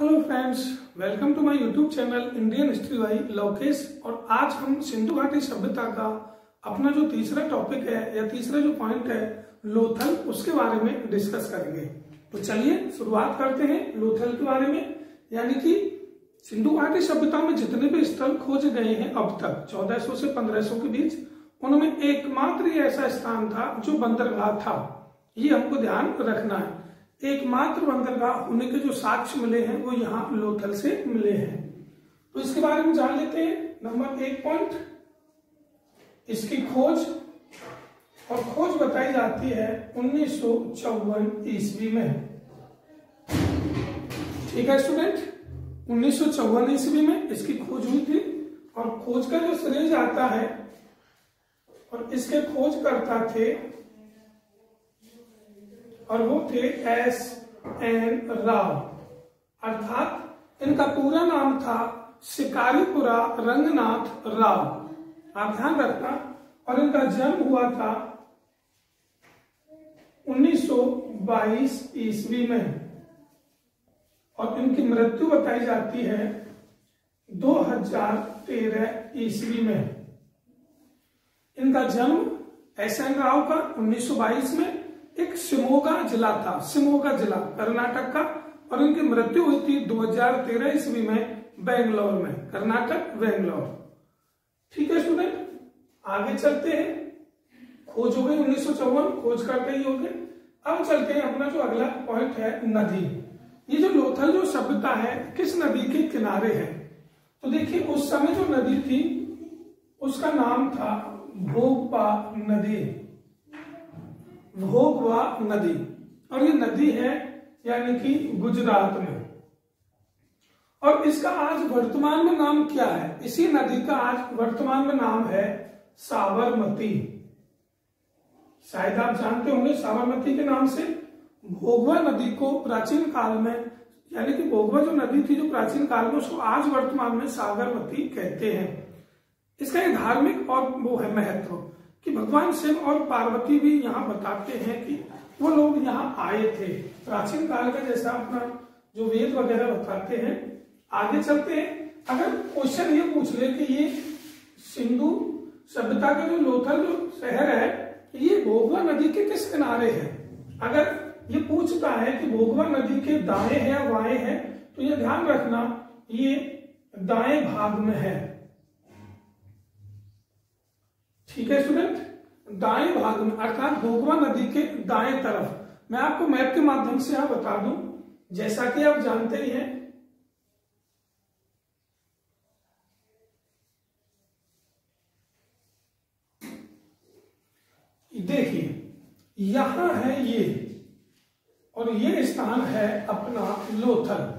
Hello friends, welcome to my YouTube channel Indian history by Lokesh. और आज हम सिंधु घाटी सभ्यता का अपना जो तीसरा टॉपिक है या तीसरा जो पॉइंट है लोथल, उसके बारे में डिस्कस करेंगे। तो चलिए शुरुआत करते हैं लोथल के बारे में। यानी कि सिंधु घाटी सभ्यता में जितने भी स्थल खोजे गए हैं अब तक 1400 से 1500 के बीच, उनमें एकमात्र ही ऐसा स्थान था जो बंदरगाह था। ये हमको ध्यान रखना है। एकमात्र बंदरगाह होने के जो साक्ष्य मिले हैं वो यहाँ लोथल से मिले हैं। तो इसके बारे में जान लेते हैं। नंबर 1 पॉइंट, इसकी खोज, और खोज बताई जाती है 1954 ईस्वी में। ठीक है स्टूडेंट, 1954 ईस्वी में इसकी खोज हुई थी। और खोज का जो श्रेय जाता है और इसके खोजकर्ता थे और वो थे S.N. राव, अर्थात इनका पूरा नाम था शिकारीपुरा रंगनाथ राव। आप ध्यान रखना। और इनका जन्म हुआ था 1922 ईस्वी में और इनकी मृत्यु बताई जाती है 2013 ईस्वी में। इनका जन्म S.N. राव का 1922 में एक शिमोगा जिला था, शिमोगा जिला कर्नाटक का। और इनकी मृत्यु हुई थी 2013 ईस्वी में बेंगलोर में, कर्नाटक बेंगलोर। ठीक है स्टूडेंट, आगे चलते हैं। खोज हो गई 1954, खोज करते ही हो गए। अब चलते हैं अपना जो अगला पॉइंट है नदी। ये जो लोथल जो सभ्यता है किस नदी के किनारे है? तो देखिए उस समय जो नदी थी उसका नाम था भोगवा नदी, भोगवा नदी। और ये नदी है यानी कि गुजरात में। और इसका आज वर्तमान में नाम क्या है? इसी नदी का आज वर्तमान में नाम है साबरमती। शायद आप जानते होंगे साबरमती के नाम से। भोगवा नदी को प्राचीन काल में, यानी कि भोगवा जो नदी थी जो प्राचीन काल में, उसको आज वर्तमान में साबरमती कहते हैं। इसका एक धार्मिक और वो है महत्व कि भगवान शिव और पार्वती भी यहाँ बताते हैं कि वो लोग यहाँ आए थे प्राचीन काल का, जैसा अपना जो वेद वगैरह बताते हैं। आगे चलते हैं। अगर क्वेश्चन ये पूछ ले कि ये सिंधु सभ्यता का जो लोथल जो शहर है ये भोगवा नदी के किस किनारे है, अगर ये पूछता है कि भोगवा नदी के दाएं है या बाएं है, तो ये ध्यान रखना ये दाएं भाग में है। ठीक है स्टूडेंट, दाएं भाग में, अर्थात भोगवा नदी के दाएं तरफ। मैं आपको मैप के माध्यम से यहां बता दूं, जैसा कि आप जानते ही हैं देखिए यहां है ये, और ये स्थान है अपना लोथल।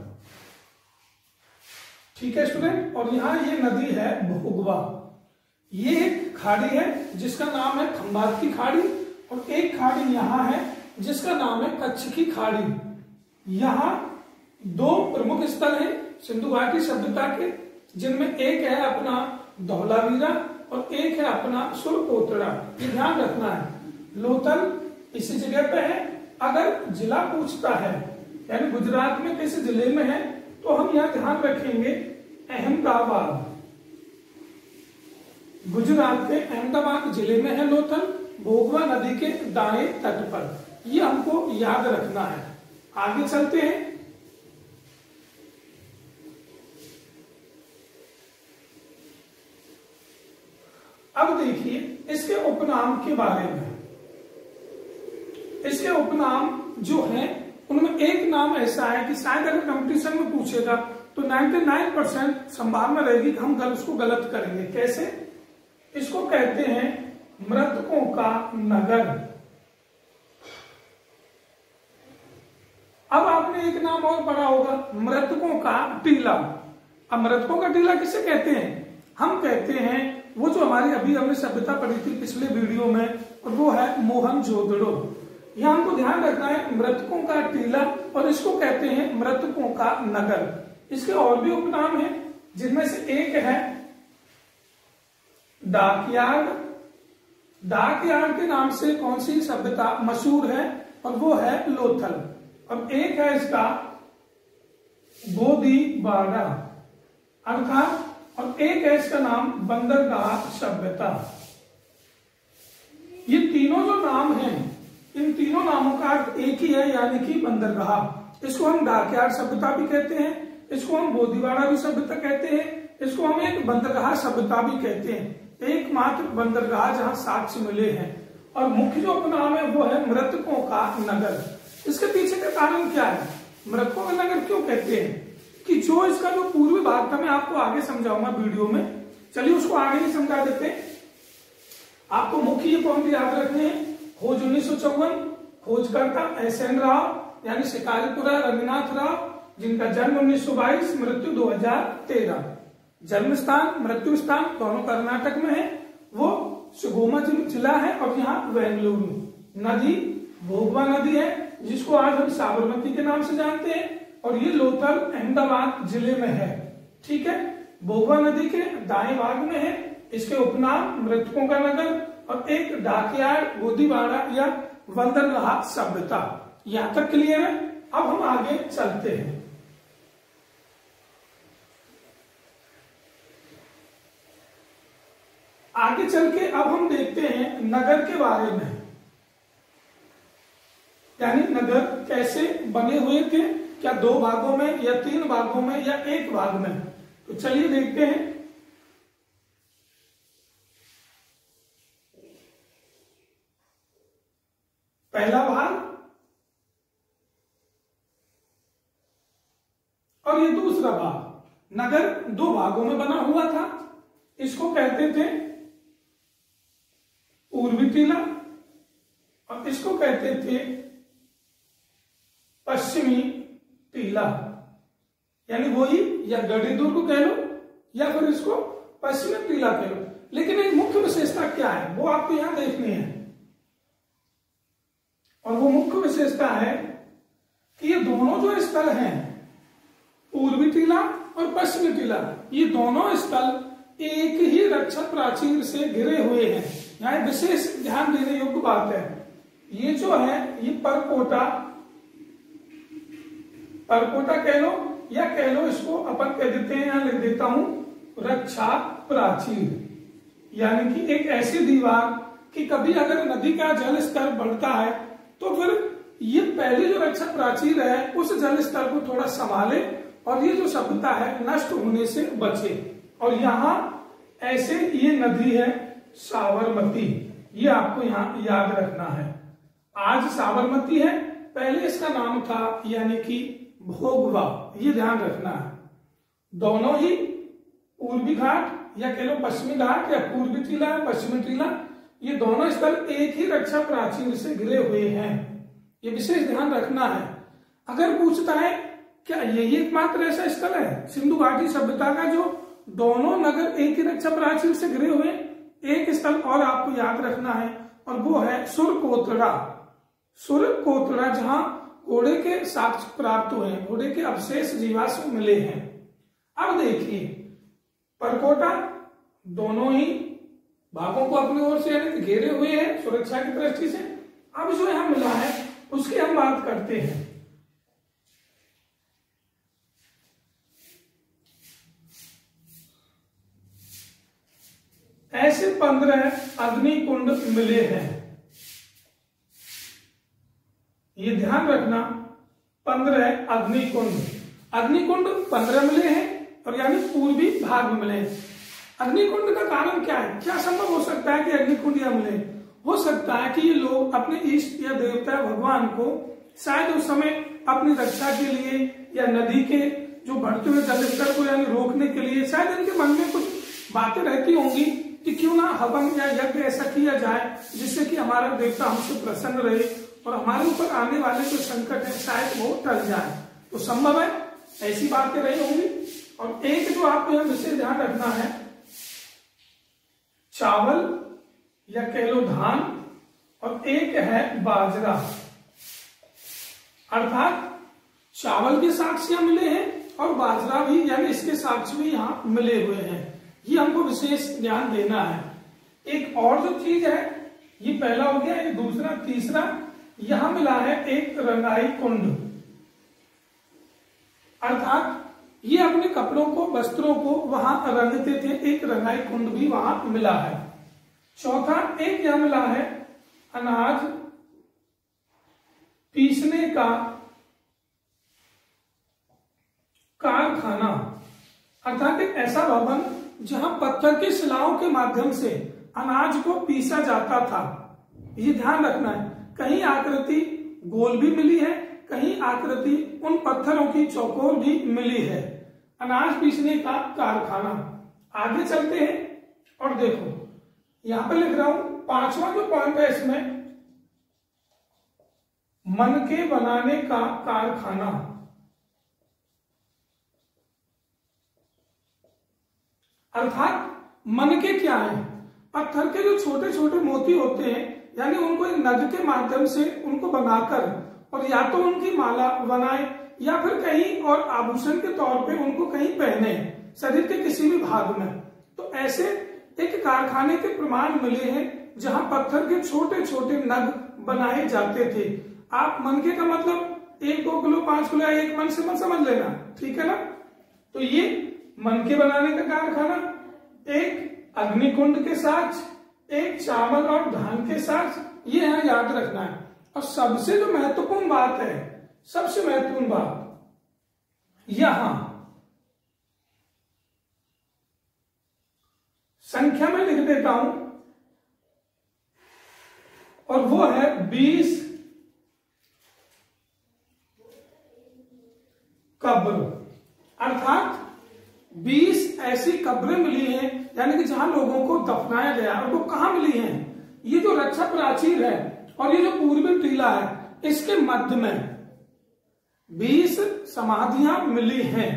ठीक है स्टूडेंट, और यहां ये नदी है भोगवा। ये एक खाड़ी है जिसका नाम है खंबात की खाड़ी, और एक खाड़ी यहां है जिसका नाम है कच्छ की खाड़ी। यहां दो प्रमुख स्थल हैं सिंधु घाटी सभ्यता के, जिनमें एक है अपना धौलावीरा और एक है अपना सुरकोटड़ा। ये ध्यान रखना है। लोथल इसी जगह पे है। अगर जिला पूछता है यानी गुजरात में किस जिले में है, तो हम यहाँ ध्यान रखेंगे अहमदाबाद। गुजरात के अहमदाबाद जिले में है लोथल, भोगवा नदी के दाएं तट पर। यह हमको याद रखना है। आगे चलते हैं। अब देखिए इसके उपनाम के बारे में। इसके उपनाम जो हैं उनमें एक नाम ऐसा है कि शायद अगर कंपटीशन में पूछेगा तो 99% संभावना रहेगी कि हम उसको गलत करेंगे। कैसे? इसको कहते हैं मृतकों का नगर। अब आपने एक नाम और पढ़ा होगा, मृतकों का टीला। अब मृतकों का टीला किसे कहते हैं? हम कहते हैं वो जो हमारी अभी हमने सभ्यता पढ़ी थी पिछले वीडियो में, और वो है मोहनजोदड़ो। यहां हमको ध्यान रखना है मृतकों का टीला, और इसको कहते हैं मृतकों का नगर। इसके और भी उपनाम हैं, जिनमें से एक है डाकयार्ड। डाकयार्ड के नाम से कौन सी सभ्यता मशहूर है? और वो है लोथल। और एक है इसका गोदीवाड़ा अर्थात, और एक है इसका नाम बंदरगाह सभ्यता। ये तीनों जो नाम हैं, इन तीनों नामों का अर्थ एक ही है, यानी कि बंदरगाह। इसको हम डाकयार्ड सभ्यता भी कहते हैं, इसको हम गोदीवाड़ा भी सभ्यता कहते हैं, इसको हम एक बंदरगाह सभ्यता भी कहते हैं। एकमात्र बंदरगाह जहां साक्ष्य मिले हैं। और मुख्य जो उपनाम है वो है मृतकों का नगर। इसके पीछे का कारण क्या है, मृतकों का नगर क्यों कहते हैं? कि जो इसका जो पूर्वी भाग था, मैं आपको आगे समझाऊंगा वीडियो में, चलिए उसको आगे ही समझा देते हैं। आपको मुख्य ये पॉइंट याद रखने हैं। खोज 1954, खोजकर्ता SN राव यानी शिकारीपुरा रंगनाथ राव, जिनका जन्म 1922, मृत्यु 2013। जन्म स्थान मृत्यु स्थान दोनों कर्नाटक में है, वो शिवमोगा जिला है और यहाँ बेंगलुरु। नदी भोगवा नदी है, जिसको आज हम साबरमती के नाम से जानते हैं, और ये लोथल अहमदाबाद जिले में है। ठीक है, भोगवा नदी के दाएं भाग में है। इसके उपनाम मृतकों का नगर और एक डाकयार्ड गोदीवाड़ा या बंदरगाह सभ्यता। यहां तक क्लियर है। अब हम आगे चलते हैं। आगे चल के अब हम देखते हैं नगर के बारे में, यानी नगर कैसे बने हुए थे, क्या 2 भागों में या 3 भागों में या 1 भाग में। तो चलिए देखते हैं। पहला भाग और ये दूसरा भाग। नगर 2 भागों में बना हुआ था। इसको कहते थे पूर्वी टीला और इसको कहते थे पश्चिमी टीला, यानी वही या गढ़ी दुर्ग कह लो या फिर इसको पश्चिमी टीला कह लो। लेकिन एक मुख्य विशेषता क्या है वो आपको यहां देखनी है, और वो मुख्य विशेषता है कि ये दोनों जो स्थल हैं, पूर्वी टीला और पश्चिमी टीला, ये दोनों स्थल एक ही रक्षा प्राचीर से घिरे हुए हैं। यहाँ विशेष ध्यान देने योग्य बात है, ये जो है ये परकोटा कह लो या कह लो इसको अपन कह देते हैं, यहां लिख देता हूं रक्षा प्राचीर, यानी कि एक ऐसी दीवार कि कभी अगर नदी का जल स्तर बढ़ता है तो फिर ये पहले जो रक्षा प्राचीर है उस जल स्तर को थोड़ा संभाले और ये जो सभ्यता है नष्ट होने से बचे। और यहाँ ऐसे ये नदी है साबरमती, ये आपको यहाँ याद रखना है। आज साबरमती है, पहले इसका नाम था यानी कि भोगवा, ये ध्यान रखना है। दोनों ही पूर्वी घाट या कह लो पश्चिमी घाट या पूर्वी टीला पश्चिमी टीला, ये दोनों स्थल एक ही रक्षा प्राचीर से घिरे हुए हैं, ये विशेष ध्यान रखना है। अगर पूछता है क्या यही एकमात्र ऐसा स्थल है सिंधु घाटी सभ्यता का जो दोनों नगर एक ही रक्षा प्राचीर से घिरे हुए? एक स्थल और आपको याद रखना है और वो है सुरकोतड़ा। सुरकोतड़ा जहां घोड़े के साक्ष्य प्राप्त हुए हैं, घोड़े के अवशेष जीवाश्म मिले हैं। अब देखिए परकोटा दोनों ही भागों को अपनी ओर से यानी घेरे हुए हैं सुरक्षा की दृष्टि से। अब जो यहां मिला है उसकी हम बात करते हैं। ऐसे 15 अग्निकुंड मिले हैं, ये ध्यान रखना 15 अग्निकुंड 15 मिले हैं और यानी पूर्वी भाग में मिले हैं। अग्निकुंड का कारण क्या है? क्या संभव हो सकता है कि अग्निकुंड या मिले? हो सकता है कि ये लोग अपने इष्ट या देवता भगवान को शायद उस समय अपनी रक्षा के लिए या नदी के जो बढ़ते हुए जलस्तर को यानी रोकने के लिए शायद इनके मन में कुछ बातें रहती होंगी कि क्यों ना हवन या यज्ञ ऐसा किया जाए जिससे कि हमारा देवता हमसे प्रसन्न रहे और हमारे ऊपर आने वाले जो संकट है शायद वो टल जाए। तो संभव है ऐसी बातें रही होंगी। और एक जो आपको यहां विशेष ध्यान रखना है, चावल या कह लो धान और एक है बाजरा, अर्थात चावल के साक्ष्य मिले हैं और बाजरा भी यानी इसके साक्ष्य भी यहाँ मिले हुए हैं। ये हमको विशेष ध्यान देना है। एक और जो चीज है, ये पहला हो गया, ये दूसरा, तीसरा यहां मिला है एक रंगाई कुंड। अर्थात ये अपने कपड़ों को, वस्त्रों को वहां रंगते थे। एक रंगाई कुंड भी वहां मिला है। चौथा, एक यह मिला है अनाज पीसने का कारखाना, अर्थात एक ऐसा भवन जहां पत्थर की शिलाओं के माध्यम से अनाज को पीसा जाता था। ये ध्यान रखना है, कहीं आकृति गोल भी मिली है, कहीं आकृति उन पत्थरों की चौकोर भी मिली है। अनाज पीसने का कारखाना। आगे चलते हैं और देखो, यहां पे लिख रहा हूं 5वां जो पॉइंट है इसमें, मनके बनाने का कारखाना। अर्थात मनके क्या है? पत्थर के जो छोटे छोटे मोती होते हैं, यानी उनको एक नग के माध्यम से उनको बनाकर और या तो उनकी माला बनाए या फिर कहीं और आभूषण के तौर पे उनको कहीं पहने शरीर के किसी भी भाग में। तो ऐसे एक कारखाने के प्रमाण मिले हैं जहां पत्थर के छोटे छोटे नग बनाए जाते थे। आप मनके का मतलब 1-2 किलो 5 किलो या 1 मन से मत समझ लेना, ठीक है ना। तो ये मनके बनाने का कारखाना, एक अग्निकुंड के साथ, एक चावल और धान के साथ, ये यहां याद रखना है। और सबसे जो महत्वपूर्ण बात है, सबसे महत्वपूर्ण बात यहां संख्या में लिख देता हूं, और वो है 20 कब्र। अर्थात 20 ऐसी कब्रें मिली हैं, यानी कि जहां लोगों को दफनाया गया। और वो कहां मिली हैं? ये जो रक्षा प्राचीर है और ये जो पूर्वी टीला है, इसके मध्य में 20 समाधियां मिली हैं।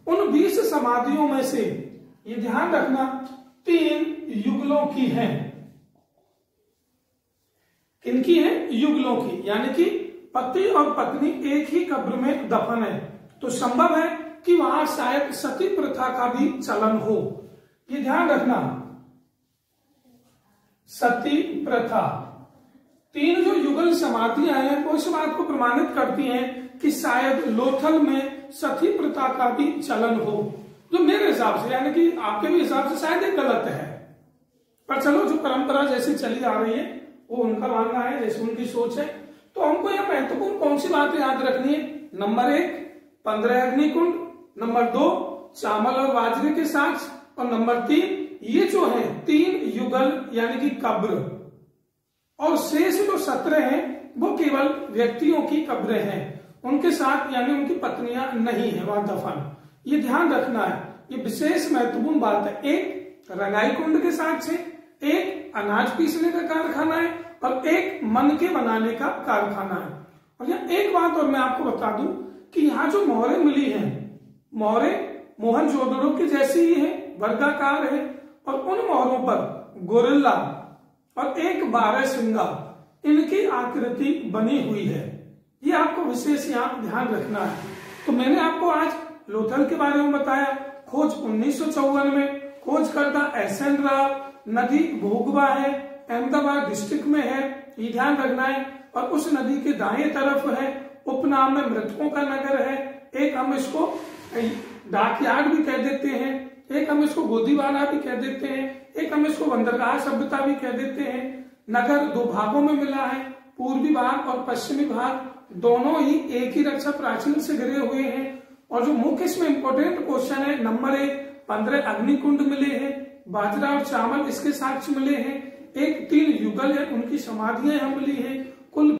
उन 20 समाधियों में से ये ध्यान रखना 3 युगलों की हैं। किनकी हैं? युगलों की, यानी कि पति और पत्नी एक ही कब्र में दफन है। तो संभव है कि वहां शायद सती प्रथा का भी चलन हो। ये ध्यान रखना, सती प्रथा। 3 जो युगल समाधियां हैं वो इस बात को प्रमाणित करती हैं कि शायद लोथल में सती प्रथा का भी चलन हो, जो मेरे हिसाब से, यानी कि आपके भी हिसाब से शायद ये गलत है। पर चलो, जो परंपरा जैसे चली आ रही है वो उनका मानना है, जैसे उनकी सोच है। तो हमको यह महत्वपूर्ण कौन सी बातें याद रखनी है? नंबर 1 15 अग्निकुंड, नंबर 2 चावल और बाजरे के साथ, और नंबर 3 ये जो है 3 युगल यानी कि कब्र। और शेष जो 17 हैं वो केवल व्यक्तियों की कब्रें हैं, उनके साथ यानी उनकी पत्नियां नहीं है वहां दफन। ये ध्यान रखना है, ये विशेष महत्वपूर्ण बात है। एक रंगाई कुंड के साथ से, एक अनाज पीसने का कारखाना है, और एक मनके बनाने का कारखाना है। और यहाँ एक बात और मैं आपको बता दूं कि यहाँ जो मोहरें मिली हैं, मोहरें मोहनजोदड़ो की जैसी ही है, वर्गाकार है, और उन मोहरों पर गोरिल्ला और एक 12 सिंगा इनकी आकृति बनी हुई है। ये आपको विशेष यहाँ ध्यान रखना है। तो मैंने आपको आज लोथल के बारे में बताया। खोज 1954 में खोज करता SN राव, नदी भोगवा है, अहमदाबाद डिस्ट्रिक्ट में है, ये ध्यान रखना है। और उस नदी के दाएं तरफ है, उपनाम में मृतकों का नगर है। एक हम इसको डाकयार्ड भी कह देते हैं, एक हम इसको गोदीवाना भी कह देते हैं, एक हम इसको बंदरगाह सभ्यता भी कह देते हैं। नगर 2 भागों में मिला है, पूर्वी भाग और पश्चिमी भाग, दोनों ही एक ही रक्षा प्राचीन से घिरे हुए हैं। और जो मुख्य इसमें इंपॉर्टेंट क्वेश्चन है, नंबर 1 15 अग्निकुंड मिले हैं, बाजरा और चावल इसके साक्ष्य मिले हैं, एक 3 युगल है उनकी समाधियां मिली है, कुल